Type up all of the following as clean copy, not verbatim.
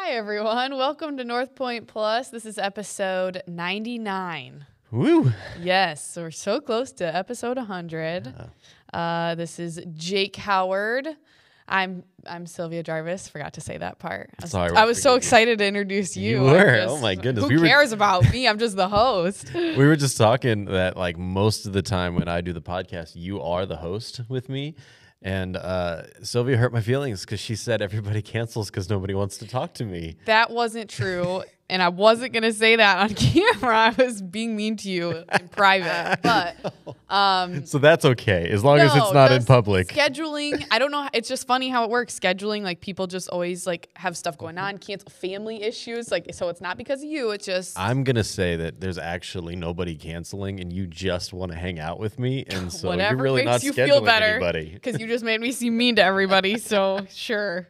Hi, everyone. Welcome to Northpointe Plus. This is episode 99. Woo! Yes, so we're so close to episode 100. This is Jake Howard. I'm Sylvia Jarvis. Forgot to say that part. I was so excited to introduce you. You were. Oh my goodness. Who cares about me? I'm just the host. We were just talking that like most of the time when I do the podcast, you are the host with me. And Sylvia hurt my feelings because she said everybody cancels because nobody wants to talk to me. That wasn't true. And I wasn't going to say that on camera. I was being mean to you in private. But so that's okay, as long as it's not in public. Scheduling, I don't know. It's just funny how it works. Scheduling, like people just always like have stuff going on, cancel family issues. Like, so it's not because of you. It's just. I'm going to say that there's actually nobody canceling and you just want to hang out with me. And so whatever you're really makes not you scheduling feel better, anybody. Because you just made me seem mean to everybody. So sure.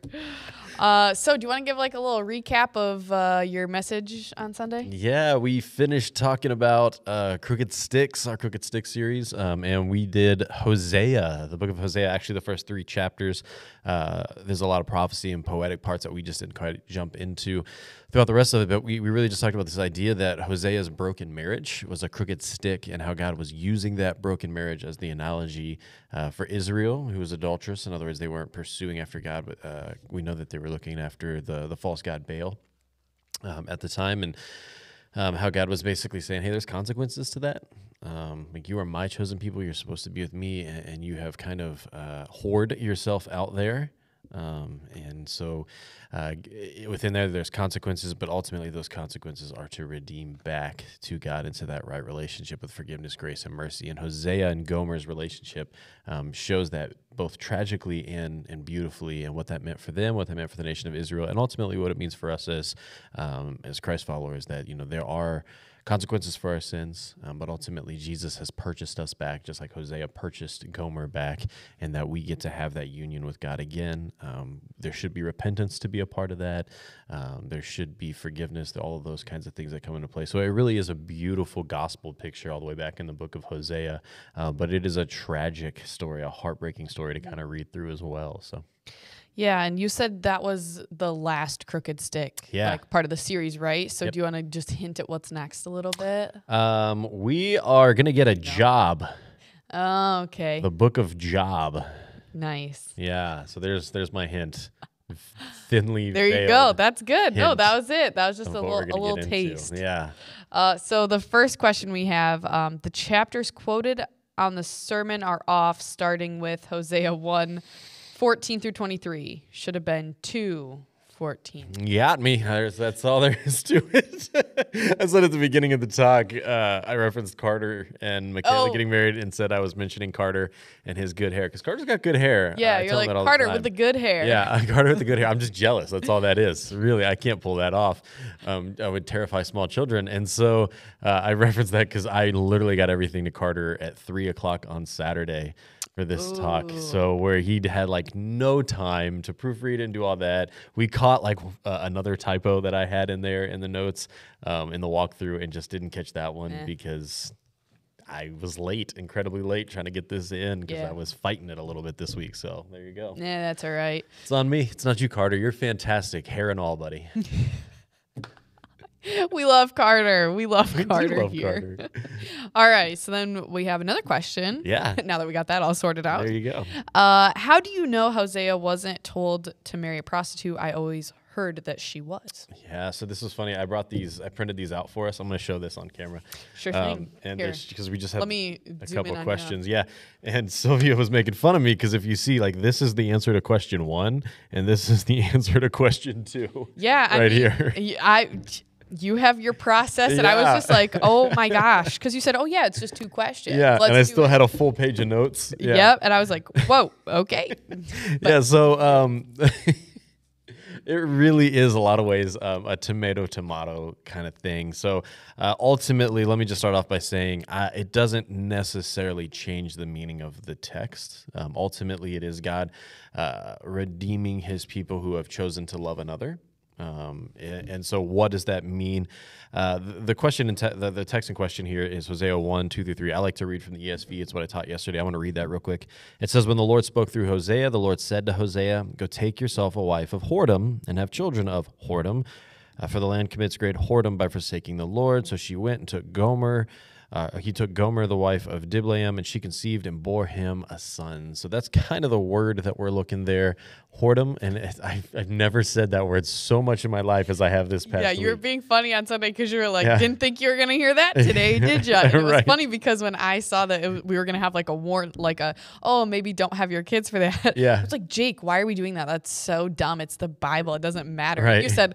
So do you want to give like a little recap of your message on Sunday? Yeah, we finished talking about Crooked Sticks, our Crooked Sticks series, and we did Hosea, the book of Hosea, actually the first 3 chapters. There's a lot of prophecy and poetic parts that we just didn't quite jump into throughout the rest of it, but we really just talked about this idea that Hosea's broken marriage was a crooked stick and how God was using that broken marriage as the analogy for Israel, who was adulterous. In other words, they weren't pursuing after God, but we know that they were looking after the false god Baal at the time, and how God was basically saying, hey, there's consequences to that. Like, you are my chosen people. You're supposed to be with me, and you have kind of whored yourself out there. And so within there's consequences, but ultimately those consequences are to redeem back to God into that right relationship with forgiveness, grace, and mercy. And Hosea and Gomer's relationship shows that both tragically and beautifully, and what that meant for them, what that meant for the nation of Israel, and ultimately what it means for us as Christ followers, that, you know, there are consequences for our sins, but ultimately Jesus has purchased us back, just like Hosea purchased Gomer back, and that we get to have that union with God again. There should be repentance to be a part of that. There should be forgiveness, all of those kinds of things that come into play. So it really is a beautiful gospel picture all the way back in the book of Hosea, but it is a tragic story, a heartbreaking story to kind of read through as well. So. Yeah, and you said that was the last Crooked Stick, like part of the series, right? So do you want to just hint at what's next a little bit? We are going to get a job. Oh, okay. The book of Job. Nice. Yeah, so there's my hint. Thinly there you go. That's good. No, that was it. That was just a little taste. Yeah. So the first question we have, the chapters quoted on the sermon are off, starting with Hosea 1:14 through 23. Should have been 2:14. You got me. That's all there is to it. I said at the beginning of the talk, I referenced Carter and Michaela getting married and said I was mentioning Carter and his good hair, because Carter's got good hair. Yeah, you're like, Carter with the good hair. Yeah, Carter with the good hair. I'm just jealous. That's all that is. Really, I can't pull that off. I would terrify small children. And so I referenced that because I literally got everything to Carter at 3 o'clock on Saturday for this talk. So where he'd had like no time to proofread and do all that, we caught like another typo that I had in there in the notes in the walkthrough, and just didn't catch that one because I was late, incredibly late, trying to get this in because I was fighting it a little bit this week. So there you go. Yeah, that's all right. It's on me. It's not you, Carter. You're fantastic, hair and all, buddy. We love Carter. We love Carter here. Carter. All right. So then we have another question. Yeah. Now that we got that all sorted out. There you go. How do you know Hosea wasn't told to marry a prostitute? I always heard that she was. Yeah. So this was funny. I printed these out for us. I'm going to show this on camera. Sure thing. And because we just have a couple of questions. Yeah. And Sylvia was making fun of me because if you see, like, this is the answer to question 1, and this is the answer to question 2. Yeah. Here. You have your process, and I was just like, oh my gosh, because you said, oh yeah, it's just 2 questions. Yeah, and I still had a full page of notes. Yeah. Yep, and I was like, whoa, okay. So it really is a lot of ways a tomato kind of thing. So ultimately, let me just start off by saying it doesn't necessarily change the meaning of the text. Ultimately, it is God redeeming his people who have chosen to love another. And so what does that mean? The question in the text in question here is Hosea 1:2-3. I like to read from the ESV. It's what I taught yesterday. I want to read that real quick. It says, when the Lord spoke through Hosea, the Lord said to Hosea, go take yourself a wife of whoredom and have children of whoredom. For the land commits great whoredom by forsaking the Lord. So she went and took Gomer. He took Gomer, the wife of Diblaim, and she conceived and bore him a son. So that's kind of the word that we're looking there, whoredom. And I've never said that word so much in my life as I have this past week. You were being funny on Sunday because you were like, didn't think you were going to hear that today, did you? And it was funny because when I saw that we were going to have like a warrant, like maybe don't have your kids for that. Yeah. It's like, Jake, why are we doing that? That's so dumb. It's the Bible. It doesn't matter. Right. You said,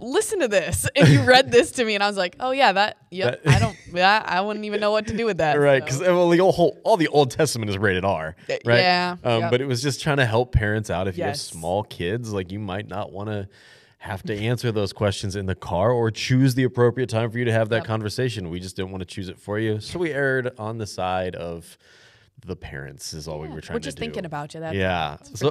listen to this, and you read this to me, and I was like, oh yeah, I wouldn't even know what to do with that. Right, because all the Old Testament is rated R, right? Yeah. But it was just trying to help parents out. If you have small kids, like you might not want to have to answer those questions in the car or choose the appropriate time for you to have that conversation. We just didn't want to choose it for you, so we erred on the side of the parents is all we were trying to do. We're just thinking about you.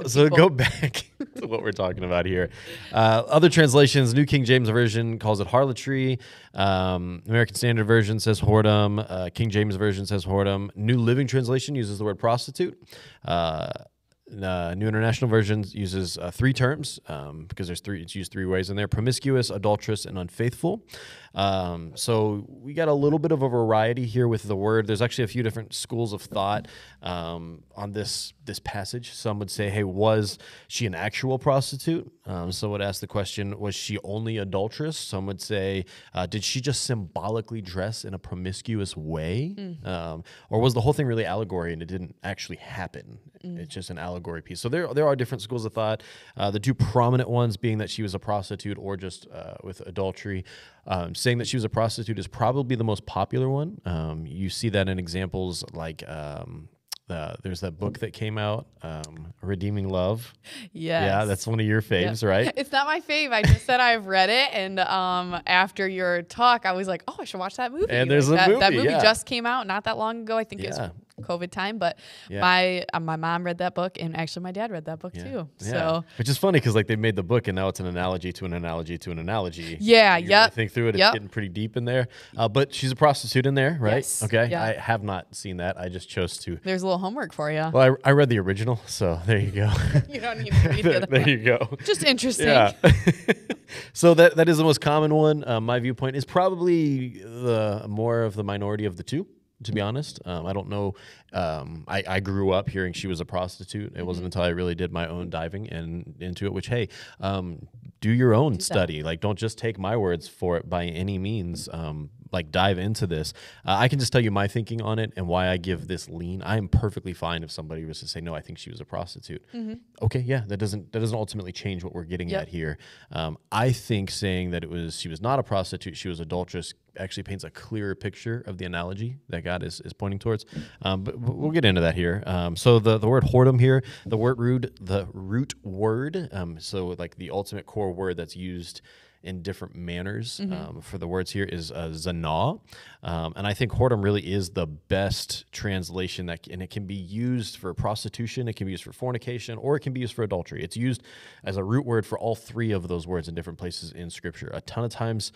So go back to what we're talking about here. Other translations, New King James Version calls it harlotry. American Standard Version says whoredom. King James Version says whoredom. New Living Translation uses the word prostitute. New International Version uses three terms because it's used three ways in there: promiscuous, adulterous, and unfaithful. So we got a little bit of a variety here with the word. There's actually a few different schools of thought on this passage. Some would say, hey, was she an actual prostitute? Some would ask the question, was she only adulterous? Some would say, did she just symbolically dress in a promiscuous way? Or was the whole thing really allegory and it didn't actually happen? It's just an allegory piece. So there are different schools of thought. The two prominent ones being that she was a prostitute or just with adultery. Saying that she was a prostitute is probably the most popular one. You see that in examples like there's that book that came out, Redeeming Love. Yes. Yeah, that's one of your faves, right? It's not my fave. I just said I've read it, and after your talk, I was like, oh, I should watch that movie. And there's a movie. That movie just came out not that long ago. I think it was COVID time, but my mom read that book, and actually my dad read that book too. So which is funny because like they made the book, and now it's an analogy to an analogy to an analogy. Yeah, you really think through it, it's getting pretty deep in there. But she's a prostitute in there, right? Yes. Okay, Yeah. I have not seen that. I just chose to. There's a little homework for you. Well, I read the original, so there you go. You don't need to read the other There one. you go. Just interesting. Yeah. So that is the most common one. My viewpoint is probably the more of the minority of the two, to be honest. I don't know. I grew up hearing she was a prostitute. It wasn't until I really did my own diving into it, which, hey, do your own study. Like, don't just take my words for it by any means. Like, dive into this. I can just tell you my thinking on it and why I give this lean. I am perfectly fine if somebody was to say, no, I think she was a prostitute. Okay, yeah, that doesn't ultimately change what we're getting at here. I think saying that she was not a prostitute, she was adulterous, actually paints a clearer picture of the analogy that God is pointing towards. But we'll get into that here. So the word whoredom here, the root word, so like the ultimate core word that's used in different manners for the words here is zanah. And I think whoredom really is the best translation and it can be used for prostitution, it can be used for fornication, or it can be used for adultery. It's used as a root word for all three of those words in different places in Scripture. A ton of times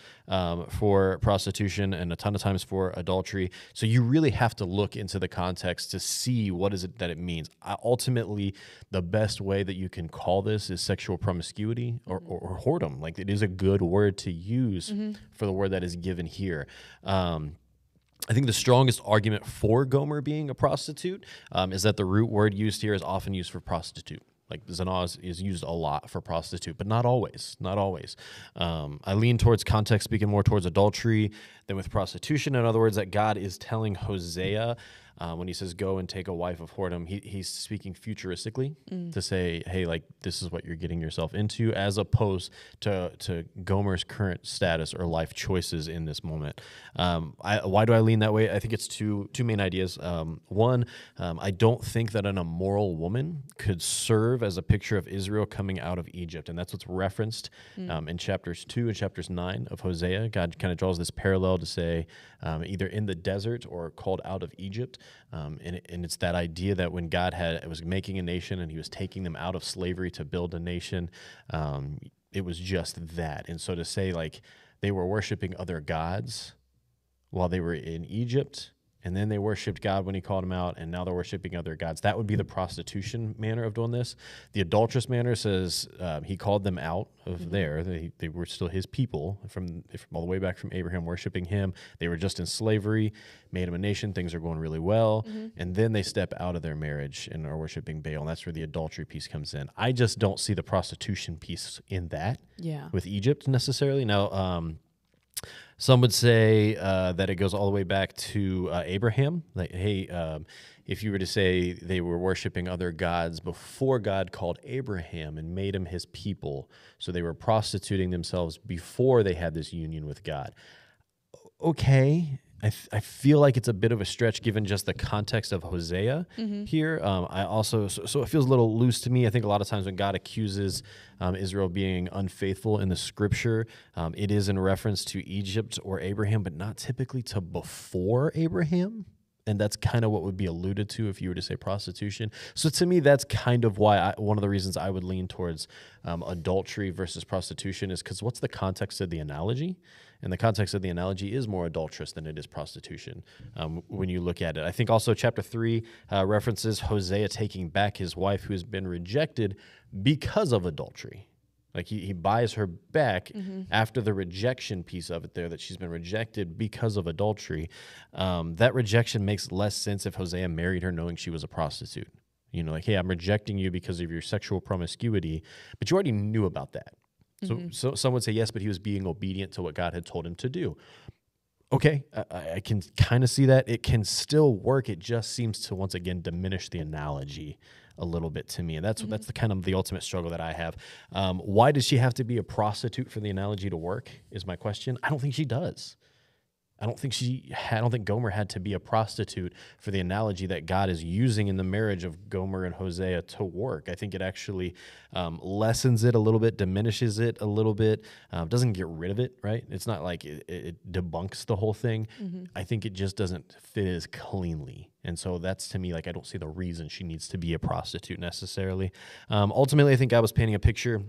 for prostitution and a ton of times for adultery. So you really have to look into the context to see what is it that it means. Ultimately, the best way that you can call this is sexual promiscuity or whoredom. Like, it is a good word to use for the word that is given here. I think the strongest argument for Gomer being a prostitute is that the root word used here is often used for prostitute. Like, zanah is used a lot for prostitute, but not always. Not always. I lean towards context speaking more towards adultery than with prostitution. In other words, that God is telling Hosea when he says, go and take a wife of whoredom, he's speaking futuristically to say, hey, like, this is what you're getting yourself into, as opposed to Gomer's current status or life choices in this moment. Why do I lean that way? I think it's two main ideas. One, I don't think that an immoral woman could serve as a picture of Israel coming out of Egypt, and that's what's referenced in chapters 2 and chapters 9 of Hosea. God kind of draws this parallel to say either in the desert or called out of Egypt. And it's that idea that when God was making a nation and he was taking them out of slavery to build a nation, it was just that. And so to say like they were worshiping other gods while they were in Egypt, and then they worshiped God when he called them out, and now they're worshiping other gods. That would be the prostitution manner of doing this. The adulterous manner says he called them out of there. They were still his people from all the way back from Abraham, worshiping him. They were just in slavery, made him a nation. Things are going really well. And then they step out of their marriage and are worshiping Baal, and that's where the adultery piece comes in. I just don't see the prostitution piece in that with Egypt necessarily. Now, some would say that it goes all the way back to Abraham. Like, hey, if you were to say they were worshiping other gods before God called Abraham and made him his people, so they were prostituting themselves before they had this union with God. Okay, I feel like it's a bit of a stretch given just the context of Hosea here. I also, so it feels a little loose to me. I think a lot of times when God accuses Israel being unfaithful in the scripture, it is in reference to Egypt or Abraham, but not typically to before Abraham. And that's kind of what would be alluded to if you were to say prostitution. So to me, that's kind of why one of the reasons I would lean towards adultery versus prostitution is because what's the context of the analogy? And the context of the analogy is more adulterous than it is prostitution when you look at it. I think also chapter 3 references Hosea taking back his wife who has been rejected because of adultery. Like he buys her back after the rejection piece of it there, that she's been rejected because of adultery. That rejection makes less sense if Hosea married her knowing she was a prostitute. You know, like, hey, I'm rejecting you because of your sexual promiscuity, but you already knew about that. So some would say, yes, but he was being obedient to what God had told him to do. Okay, I can kind of see that. It can still work. It just seems to, once again, diminish the analogy a little bit to me. And that's the kind of the ultimate struggle that I have. Why does she have to be a prostitute for the analogy to work is my question. I don't think she does. I don't think Gomer had to be a prostitute for the analogy that God is using in the marriage of Gomer and Hosea to work. I think it actually lessens it a little bit, diminishes it a little bit, doesn't get rid of it, right? It's not like it debunks the whole thing. I think it just doesn't fit as cleanly. And so that's, to me, like, I don't see the reason she needs to be a prostitute necessarily. Ultimately, I think I was painting a picture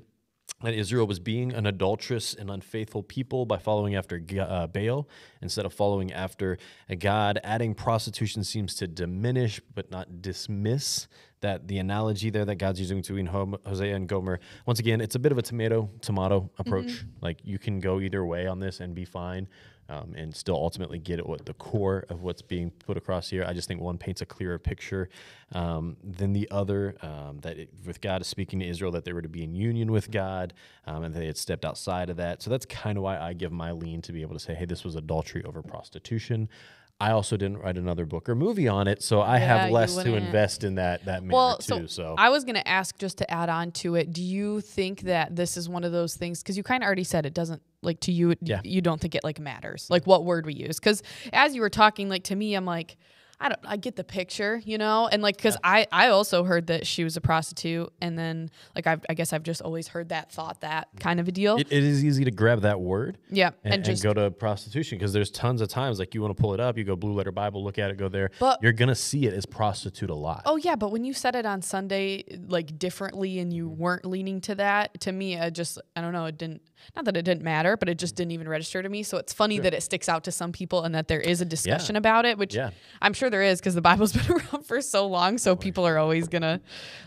that Israel was being an adulterous and unfaithful people by following after Baal instead of following after God. Adding prostitution seems to diminish but not dismiss that the analogy there that God's using between Hosea and Gomer. Once again, it's a bit of a tomato approach. Like, you can go either way on this and be fine. And still ultimately get at what the core of what's being put across here. I just think one paints a clearer picture than the other, with God is speaking to Israel that they were to be in union with God, and they had stepped outside of that. So that's kind of why I give my lean to be able to say, hey, this was adultery over prostitution. I also didn't write another book or movie on it, so I have less to invest in that manner too. So I was going to ask, just to add on to it, do you think that this is one of those things, because you kind of already said it doesn't, like, to you, you don't think it, like, matters, like, what word we use? Because as you were talking, like, to me, I'm like, I get the picture, you know? And, like, because I also heard that she was a prostitute, and then, like, I guess I've just always heard that kind of a deal. It is easy to grab that word and just go to prostitution, because there's tons of times, like, you want to pull it up, you go Blue Letter Bible, look at it, go there. But you're going to see it as prostitute a lot. Oh, yeah, but when you said it on Sunday, like, differently, and you weren't leaning to that, to me, I don't know, it didn't, not that it didn't matter, but it just didn't even register to me. So it's funny that it sticks out to some people and that there is a discussion about it, which I'm sure there is, because the Bible's been around for so long, so people are always going to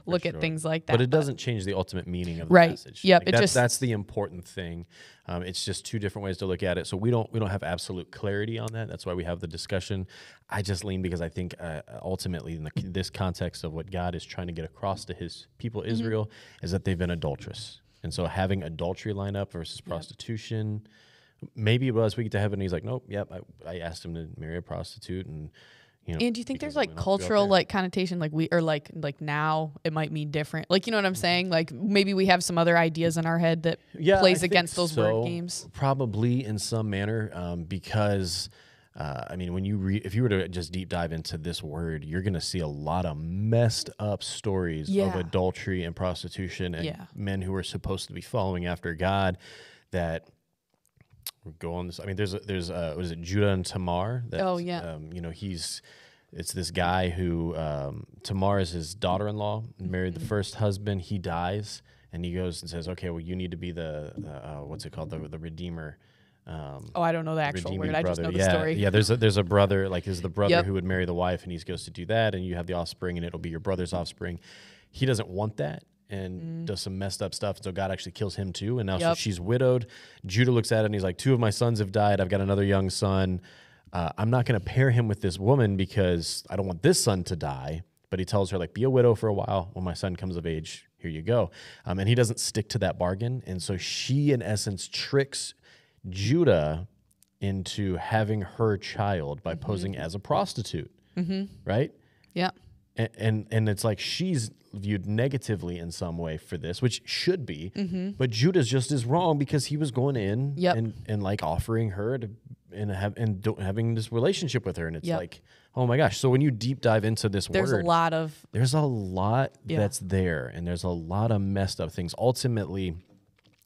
look at things like that. But it doesn't change the ultimate meaning of the message. Yep, like, that's the important thing. It's just two different ways to look at it. So we don't have absolute clarity on that. That's why we have the discussion. I just lean because I think ultimately in this context of what God is trying to get across to his people Israel is that they've been adulterous. And so having adultery line up versus prostitution, maybe it was we get to heaven and he's like, nope, I asked him to marry a prostitute, and you know. And do you think there's, like, cultural, like, connotation, like, we, or like now it might mean different, like, you know what I'm saying? Like, maybe we have some other ideas in our head that plays against those word games. Probably in some manner, because I mean, when you if you were to just deep dive into this word, you're going to see a lot of messed up stories of adultery and prostitution and men who are supposed to be following after God that go on this. I mean, there's what is it, Judah and Tamar? That, you know, it's this guy who Tamar is his daughter-in-law, married the first husband. He dies. and he goes and says, okay, well, you need to be the what's it called, the redeemer. I don't know the actual word. I just know the story. Yeah, there's a brother, like is the brother who would marry the wife, and he goes to do that, and you have the offspring, and it'll be your brother's offspring. He doesn't want that and does some messed up stuff, and so God actually kills him too. And now so she's widowed. Judah looks at it, and he's like, 2 of my sons have died. I've got another young son. I'm not going to pair him with this woman because I don't want this son to die. But he tells her, like, be a widow for a while. When my son comes of age, here you go. And he doesn't stick to that bargain. And so she, in essence, tricks Judah into having her child by posing as a prostitute, right? Yeah. And it's like she's viewed negatively in some way for this, which should be. But Judah's just as wrong because he was going in and like offering her to having this relationship with her, and it's like, oh my gosh. So when you deep dive into this there's word, there's a lot that's there, and there's a lot of messed up things. Ultimately,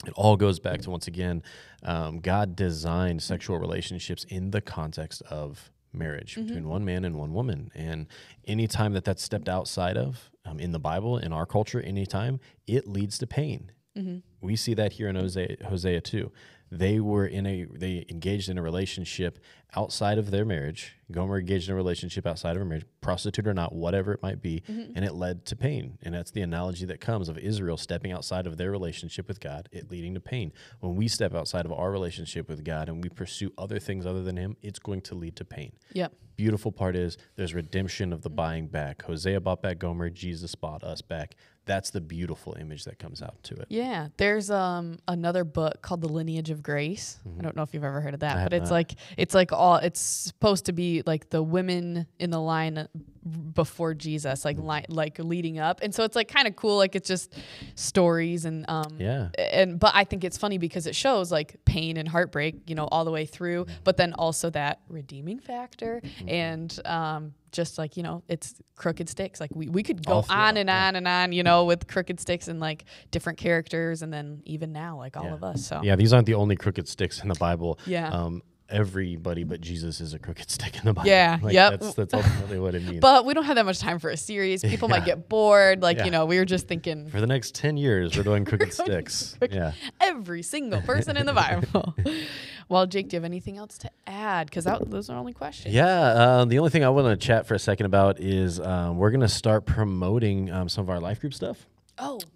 it all goes back to, once again, God designed sexual relationships in the context of marriage between one man and one woman. And anytime that's stepped outside of, in the Bible, in our culture, anytime, it leads to pain. We see that here in Hosea 2. They engaged in a relationship outside of their marriage. Gomer engaged in a relationship outside of her marriage, prostitute or not, whatever it might be, and it led to pain. And that's the analogy that comes of Israel stepping outside of their relationship with God, it leading to pain. When we step outside of our relationship with God and we pursue other things other than Him, it's going to lead to pain. Yep. Beautiful part is there's redemption of the buying back. Hosea bought back Gomer, Jesus bought us back. That's the beautiful image that comes out to it. Yeah. There's another book called The Lineage of Grace. I don't know if you've ever heard of that, but it's supposed to be like the women in the line before Jesus, like leading up. And so it's like kind of cool. Like it's just stories and but I think it's funny because it shows like pain and heartbreak, all the way through, but then also that redeeming factor and just like, it's crooked sticks. Like we could go on and on and on, with crooked sticks and like different characters. And then even now, like all of us. So these aren't the only crooked sticks in the Bible. Yeah. Everybody but Jesus is a crooked stick in the Bible. Yeah. That's ultimately what it means. But we don't have that much time for a series. People might get bored. Like, we were just thinking. For the next 10 years, we're doing crooked sticks. Every single person in the Bible. Well, Jake, do you have anything else to add? Because those are only questions. Yeah. The only thing I want to chat for a second about is we're going to start promoting some of our life group stuff.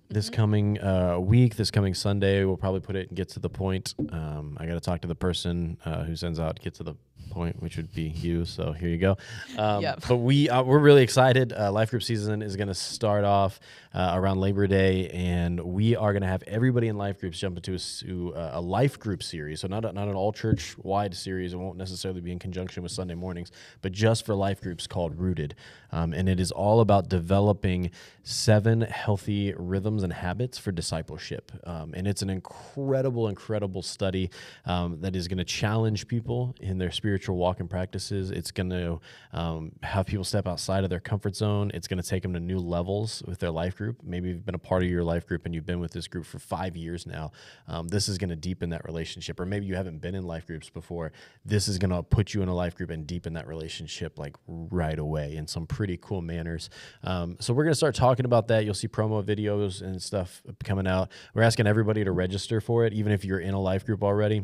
This coming week, this coming Sunday, we'll probably put it and Get to the Point. I got to talk to the person who sends out Get to the Point, which would be you. So here you go. But we're really excited. Life group season is going to start off around Labor Day, and we are going to have everybody in life groups jump into a life group series. So not an all church wide series. It won't necessarily be in conjunction with Sunday mornings, but just for life groups called Rooted. And it is all about developing 7 healthy rhythms and habits for discipleship. And it's an incredible study that is going to challenge people in their spiritual walk and practices. It's going to have people step outside of their comfort zone. It's going to take them to new levels with their life group. Maybe you've been a part of your life group and you've been with this group for 5 years now. This is going to deepen that relationship. Or maybe you haven't been in life groups before. This is going to put you in a life group and deepen that relationship like right away in some pretty cool manners. So we're going to start talking about that. You'll see promo videos and stuff coming out. We're asking everybody to register for it, even if you're in a life group already.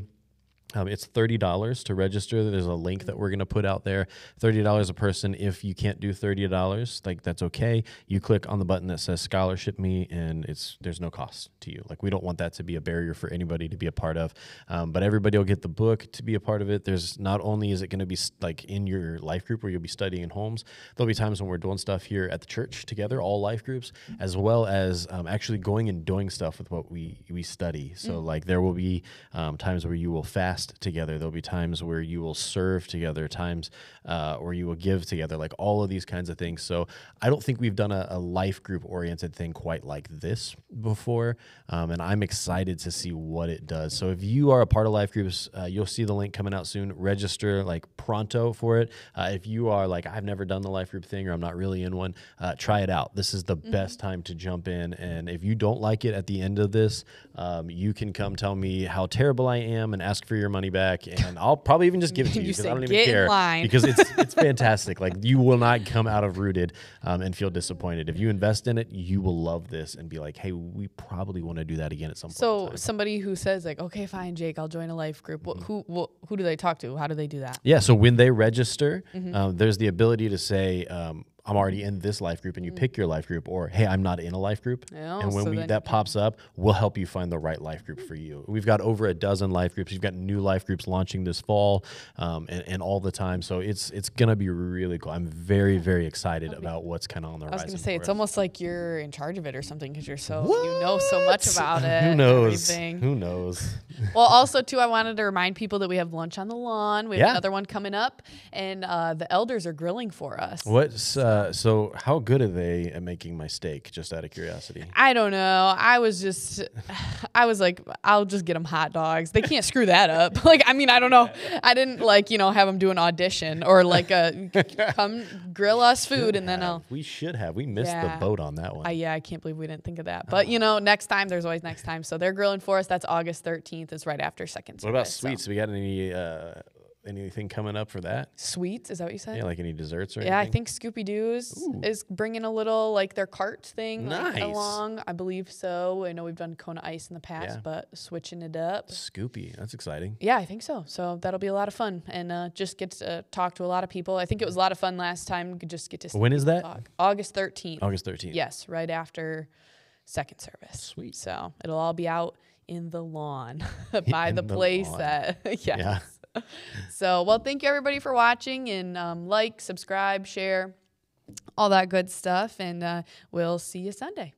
It's $30 to register. There's a link that we're going to put out there. $30 a person. If you can't do $30, like that's okay. You click on the button that says Scholarship Me, and there's no cost to you. Like we don't want that to be a barrier for anybody to be a part of. But everybody will get the book to be a part of it. There's not only is it going to be like in your life group where you'll be studying in homes. There'll be times when we're doing stuff here at the church together, all life groups, as well as actually going and doing stuff with what we study. So like there will be times where you will fast together. There'll be times where you will serve together, times where you will give together, like all of these kinds of things. So I don't think we've done a life group oriented thing quite like this before. And I'm excited to see what it does. So if you are a part of life groups, you'll see the link coming out soon. Register like pronto for it. If you are like, I've never done the life group thing or I'm not really in one, try it out. This is the best time to jump in. And if you don't like it at the end of this, you can come tell me how terrible I am and ask for your money back, and I'll probably even just give it to you because I don't even care. Because it's fantastic. Like, you will not come out of Rooted and feel disappointed. If you invest in it, you will love this and be like, hey, we probably want to do that again at some point. So somebody who says like, okay, fine, Jake, I'll join a life group. Who do they talk to? How do they do that? Yeah. So when they register, there's the ability to say, I'm already in this life group, and you pick your life group, or hey, I'm not in a life group. And when that pops up, we'll help you find the right life group for you. We've got over a dozen life groups. We've got new life groups launching this fall, and all the time. So it's gonna be really cool. I'm very, very excited about what's kind of on the horizon. I was gonna say it's almost like you're in charge of it or something because you know so much about it. Who knows? Everything. Who knows? Well, also too, I wanted to remind people that we have lunch on the lawn. We have another one coming up, and the elders are grilling for us. So how good are they at making my steak, just out of curiosity? I don't know. I was like, I'll just get them hot dogs. They can't screw that up. Like, I mean, I don't know. I didn't have them do an audition or like come grill us food and then We should have. We missed the boat on that one. I can't believe we didn't think of that. But next time, there's always next time. So they're grilling for us. That's August 13th. It's right after second service. What about sweets? We got anything coming up for that? Sweets? Is that what you said? Yeah, like any desserts or anything? Yeah, I think Scoopy Doo's is bringing a little, like, their cart thing along. I believe so. I know we've done Kona Ice in the past, but switching it up. Scoopy. That's exciting. Yeah, I think so. So that'll be a lot of fun and just get to talk to a lot of people. I think it was a lot of fun last time. Just get to When is that? Talk. August 13th. August 13th. Yes, right after second service. Sweet. So it'll all be out in the lawn by the place that, yes. Yeah. So, well, thank you everybody for watching and like, subscribe, share, all that good stuff. And we'll see you Sunday.